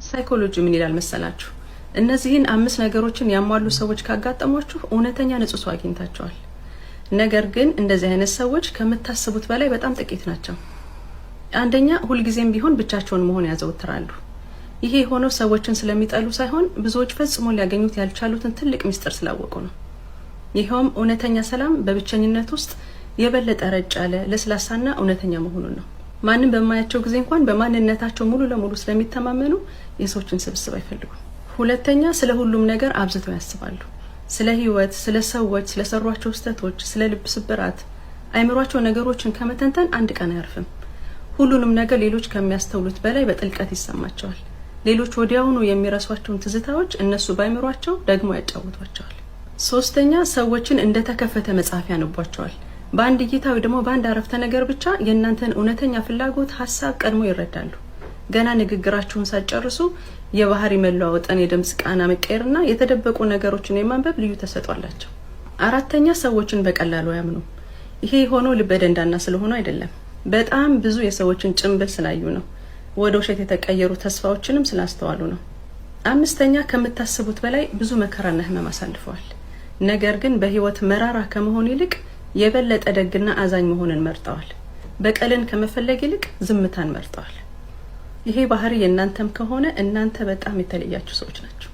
ሳይኮሎጂ ምን ይላል መሰላችሁ? እነዚህን 5 ነገሮችን ያሟሉ ሰዎች ካጋጠሟችሁ እውነተኛ ንጹህ ሰው አግኝታቸዋል። ነገር ግን እንደዚህ አይነት ሰዎች ከምታስቡት በላይ በጣም ጥቂት ናቸው። አንደኛ፣ ሁልጊዜም ቢሆን ብቻቸውን መሆን ያዘወትራሉ። ይሄ የሆነው ሰዎችን ስለሚጠሉ ሳይሆን ብዙዎች ፈጽሞ ሊያገኙት ያልቻሉትን ትልቅ ሚስጥር ስላወቁ ነው። ይሄውም እውነተኛ ሰላም በብቸኝነት ውስጥ የበለጠ ረጭ ያለ ለስላሳና እውነተኛ መሆኑን ነው። ማንም በማያቸው ጊዜ እንኳን በማንነታቸው ሙሉ ለሙሉ ስለሚተማመኑ የሰዎችን ስብስብ አይፈልጉም። ሁለተኛ፣ ስለ ሁሉም ነገር አብዝተው ያስባሉ። ስለ ህይወት፣ ስለ ሰዎች፣ ስለ ሰሯቸው ስህተቶች፣ ስለ ልብ ስብራት አይምሯቸው ነገሮችን ከመተንተን አንድ ቀን አያርፍም። ሁሉንም ነገር ሌሎች ከሚያስተውሉት በላይ በጥልቀት ይሰማቸዋል። ሌሎች ወዲያውኑ የሚረሷቸውን ትዝታዎች እነሱ ባይምሯቸው ደግሞ ያጫውቷቸዋል። ሶስተኛ፣ ሰዎችን እንደተከፈተ መጽሐፍ ያነቧቸዋል። በአንድ እይታ ወይ ደግሞ በአንድ አረፍተ ነገር ብቻ የእናንተን እውነተኛ ፍላጎት፣ ሀሳብ ቀድሞ ይረዳሉ። ገና ንግግራችሁን ሳትጨርሱ የባህሪ መለዋወጥን፣ የድምጽ ቃና መቀየርና የተደበቁ ነገሮችን የማንበብ ልዩ ተሰጥቷላቸው። አራተኛ፣ ሰዎችን በቀላሉ አያምኑም። ይሄ የሆነው ልበ ደንዳና ስለሆነ አይደለም፣ በጣም ብዙ የሰዎችን ጭንብል ስላዩ ነው። ወደ ውሸት የተቀየሩ ተስፋዎችንም ስላስተዋሉ ነው። አምስተኛ፣ ከምታስቡት በላይ ብዙ መከራና ህመም አሳልፈዋል። ነገር ግን በህይወት መራራ ከመሆን ይልቅ የበለጠ ደግና አዛኝ መሆንን መርጠዋል። በቀልን ከመፈለግ ይልቅ ዝምታን መርጠዋል። ይሄ ባህሪ የእናንተም ከሆነ እናንተ በጣም የተለያችሁ ሰዎች ናቸው።